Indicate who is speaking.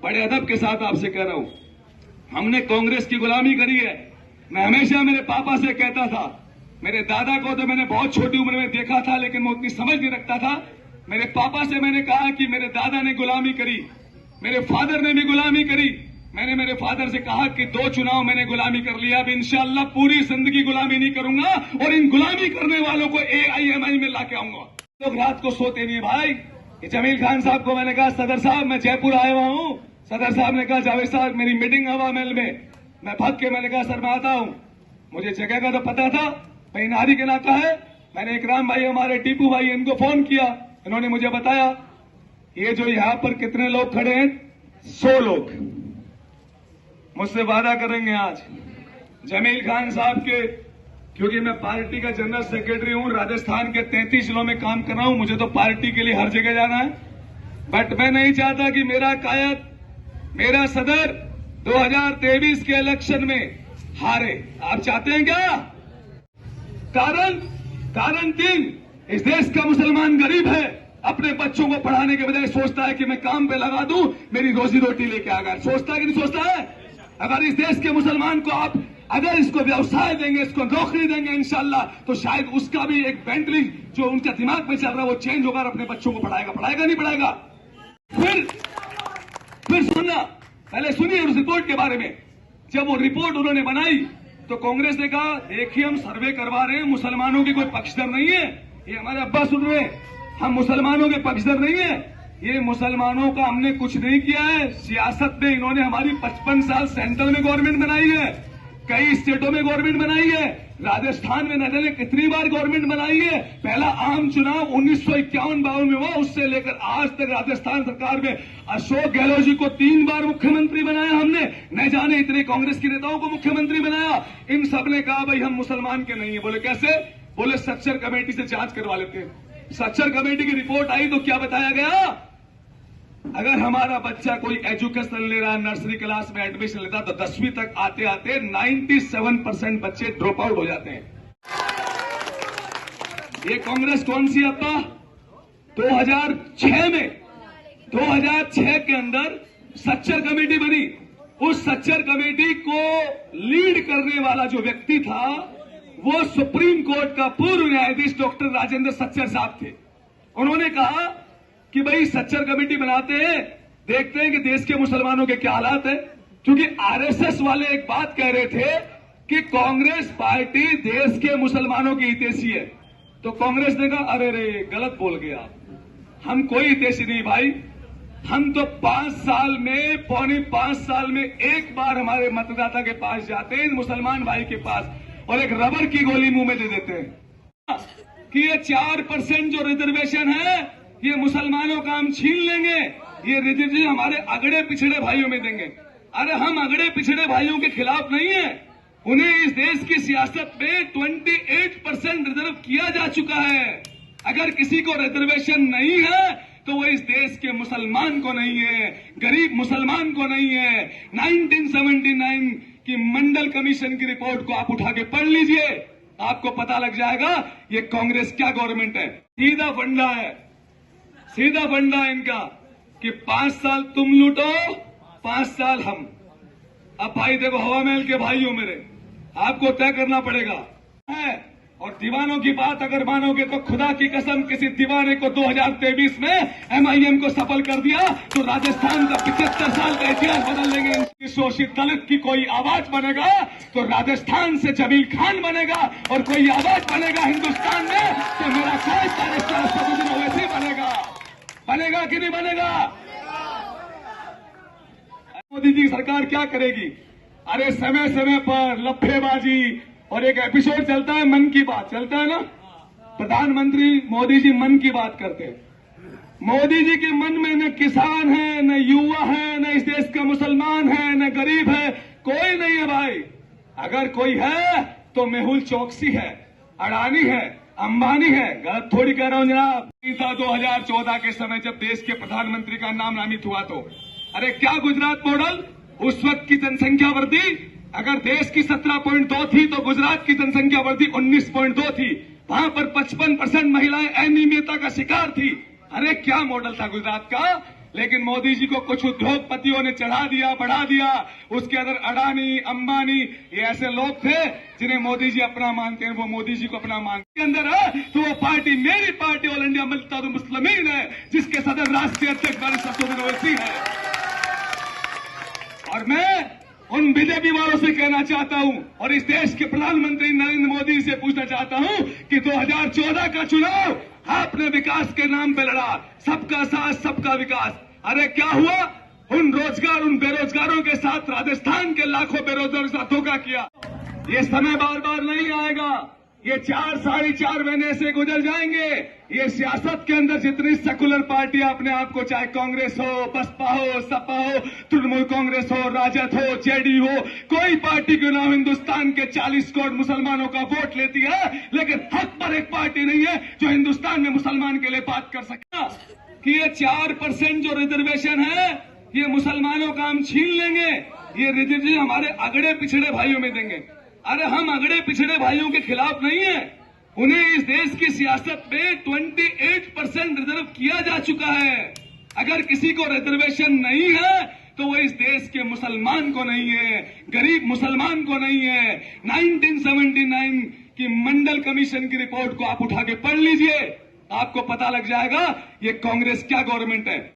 Speaker 1: बड़े अदब के साथ आपसे कह रहा हूं, हमने कांग्रेस की गुलामी करी है। मैं हमेशा मेरे पापा से कहता था, मेरे दादा को तो मैंने बहुत छोटी उम्र में देखा था, लेकिन मैं उतनी समझ नहीं रखता था। मेरे पापा से मैंने कहा कि मेरे दादा ने गुलामी करी, मेरे फादर ने भी गुलामी करी। मैंने मेरे फादर से कहा कि 2 चुनाव मैंने गुलामी कर लिया, अब इंशाअल्लाह पूरी जिंदगी गुलामी नहीं करूंगा और इन गुलामी करने वालों को AIMI में लाके आऊंगा। लोग रात को सोते नहीं भाई। जमील खान साहब को मैंने कहा, सदर साहब मैं जयपुर आया हुआ हूं। सदर साहब ने कहा, जावेद साहब मेरी मीटिंग हवा महल में। मैं भाग के मैंने कहा, सर मैं आता हूं। मुझे जगह का तो पता था, भाई नारी के इलाका है। मैंने इकराम भाई, हमारे टीपू भाई, इनको फोन किया। इन्होंने मुझे बताया ये जो यहां पर कितने लोग खड़े हैं, 100 लोग मुझसे वादा करेंगे आज जमील खान साहब के, क्योंकि मैं पार्टी का जनरल सेक्रेटरी हूं, राजस्थान के 33 जिलों में काम कर रहा हूं। मुझे तो पार्टी के लिए हर जगह जाना है, बट मैं नहीं चाहता कि मेरा कायद, मेरा सदर 2023 के इलेक्शन में हारे। आप चाहते हैं क्या? कारण 3, इस देश का मुसलमान गरीब है, अपने बच्चों को पढ़ाने के बजाय सोचता है कि मैं काम पे लगा दूं, मेरी रोजी रोटी लेके आएगा। सोचता है कि नहीं सोचता है? अगर इस देश के मुसलमान को आप अगर इसको व्यवसाय देंगे, इसको नौकरी देंगे इंशाअल्लाह, तो शायद उसका भी एक बेंटली जो उनके दिमाग में चल रहा है वो चेंज होगा, अपने बच्चों को पढ़ाएगा नहीं पढ़ाएगा? फिर सुनना, पहले सुनिए उस रिपोर्ट के बारे में। जब वो रिपोर्ट उन्होंने बनाई तो कांग्रेस ने कहा, देखिए हम सर्वे करवा रहे हैं, मुसलमानों की कोई पक्षधर नहीं है। ये हमारे अब्बा सुन रहे हैं, हम मुसलमानों के पक्षधर नहीं है। ये मुसलमानों का हमने कुछ नहीं किया है। सियासत में इन्होंने हमारी 55 साल सेंट्रल में गवर्नमेंट बनाई है, कई स्टेटों में गवर्नमेंट बनाई है, राजस्थान में न जाने कितनी बार गवर्नमेंट बनाई है। पहला आम चुनाव 1951-52 में हुआ, उससे लेकर आज तक राजस्थान सरकार में अशोक गहलोत जी को 3 बार मुख्यमंत्री बनाया हमने, न जाने इतने कांग्रेस के नेताओं को मुख्यमंत्री बनाया। इन सब ने कहा भाई हम मुसलमान के नहीं है। बोले कैसे? बोले सच्चर कमेटी से जांच करवा लेते हैं। सच्चर कमेटी की रिपोर्ट आई तो क्या बताया गया? अगर हमारा बच्चा कोई एजुकेशन ले रहा, नर्सरी क्लास में एडमिशन लेता, तो 10वीं तक आते आते 97% बच्चे ड्रॉप आउट हो जाते हैं। ये कांग्रेस कौन सी अब्बा? 2006 में 2006 के अंदर सच्चर कमेटी बनी। उस सच्चर कमेटी को लीड करने वाला जो व्यक्ति था वो सुप्रीम कोर्ट का पूर्व न्यायाधीश डॉक्टर राजेंद्र सच्चर साहब थे। उन्होंने कहा कि भाई सच्चर कमेटी बनाते हैं, देखते हैं कि देश के मुसलमानों के क्या हालात है। क्योंकि आरएसएस वाले एक बात कह रहे थे कि कांग्रेस पार्टी देश के मुसलमानों की हितैषी है। तो कांग्रेस ने कहा, अरे रे गलत बोल गया, हम कोई हितैषी नहीं भाई। हम तो 5 साल में, पौने 5 साल में एक बार हमारे मतदाता के पास जाते हैं, मुसलमान भाई के पास, और एक रबर की गोली मुंह में दे देते हैं कि ये 4% जो रिजर्वेशन है ये मुसलमानों का हम छीन लेंगे, ये रिजर्वेशन हमारे अगड़े पिछड़े भाइयों में देंगे। अरे हम अगड़े पिछड़े भाइयों के खिलाफ नहीं है, उन्हें इस देश की सियासत में 28% रिजर्व किया जा चुका है। अगर किसी को रिजर्वेशन नहीं है तो वो इस देश के मुसलमान को नहीं है, गरीब मुसलमान को नहीं है। 1979 की मंडल कमीशन की रिपोर्ट को आप उठा के पढ़ लीजिए, आपको पता लग जाएगा ये कांग्रेस क्या गवर्नमेंट है। सीधा फंडा है, सीधा फंडा इनका कि 5 साल तुम लूटो, 5 साल हम। अब भाई देखो, हवा महल के भाइयों मेरे, आपको तय करना पड़ेगा है। और दीवानों की बात अगर मानोगे तो खुदा की कसम, किसी दीवाने को 2023 में MIM को सफल कर दिया तो राजस्थान का 75 साल का इतिहास बदल देंगे। शोषित दलित की कोई आवाज बनेगा तो राजस्थान से जमील खान बनेगा, और कोई आवाज बनेगा हिंदुस्तान में तो मेरा कोई वैसे ही बनेगा। बनेगा कि नहीं बनेगा? मोदी जी की सरकार क्या करेगी? अरे समय समय पर लफेबाजी, और एक एपिसोड चलता है मन की बात, चलता है ना, प्रधानमंत्री मोदी जी मन की बात करते हैं। मोदी जी के मन में न किसान है, न युवा है, न इस देश का मुसलमान है, न गरीब है, कोई नहीं है भाई। अगर कोई है तो मेहुल चौकसी है, अडानी है, अंबानी है। गलत थोड़ी कह रहा हूं जनाब। 2014 के समय जब देश के प्रधानमंत्री का नाम नामित हुआ तो अरे क्या गुजरात मॉडल, उस वक्त की जनसंख्या वृद्धि अगर देश की 17.2 थी तो गुजरात की जनसंख्या वृद्धि 19.2 थी। वहां पर 55% महिलाएं अनियमितता का शिकार थी। अरे क्या मॉडल था गुजरात का। लेकिन मोदी जी को कुछ उद्योगपतियों ने चढ़ा दिया, बढ़ा दिया। उसके अंदर अडानी, अंबानी, ये ऐसे लोग थे जिन्हें मोदी जी अपना मानते हैं, वो मोदी जी को अपना मानते हैं। अंदर है तो वो पार्टी मेरी पार्टी ऑल इंडिया मुत्तहिद मुस्लिमीन है, जिसके सदर राष्ट्रीय अध्यक्ष बारिश असदुद्दीन ओवैसी है। और मैं उन बीजेपी वालों से कहना चाहता हूं और इस देश के प्रधानमंत्री नरेंद्र मोदी से पूछना चाहता हूं कि 2014 का चुनाव आपने विकास के नाम पे लड़ा, सबका साथ सबका विकास। अरे क्या हुआ? उन बेरोजगारों के साथ राजस्थान के लाखों बेरोजगारों के साथ धोखा किया। ये समय बार बार नहीं आएगा, ये 4-4.5 महीने से गुजर जाएंगे। ये सियासत के अंदर जितनी सेकुलर पार्टियां अपने आप को, चाहे कांग्रेस हो, बसपा हो, सपा हो, तृणमूल कांग्रेस हो, राजद हो, जेडीयू हो, कोई पार्टी क्यों ना हो, हिंदुस्तान के 40 करोड़ मुसलमानों का वोट लेती है, लेकिन हक पर एक पार्टी नहीं है जो हिंदुस्तान में मुसलमान के लिए बात कर सके कि ये 4% जो रिजर्वेशन है ये मुसलमानों का हम छीन लेंगे, ये रिजर्वेशन हमारे अगड़े पिछड़े भाइयों में देंगे। अरे हम अगड़े पिछड़े भाइयों के खिलाफ नहीं है, उन्हें इस देश की सियासत में 28% रिजर्व किया जा चुका है। अगर किसी को रिजर्वेशन नहीं है तो वो इस देश के मुसलमान को नहीं है, गरीब मुसलमान को नहीं है। 1979 की मंडल कमीशन की रिपोर्ट को आप उठा के पढ़ लीजिए, आपको पता लग जाएगा ये कांग्रेस क्या गवर्नमेंट है।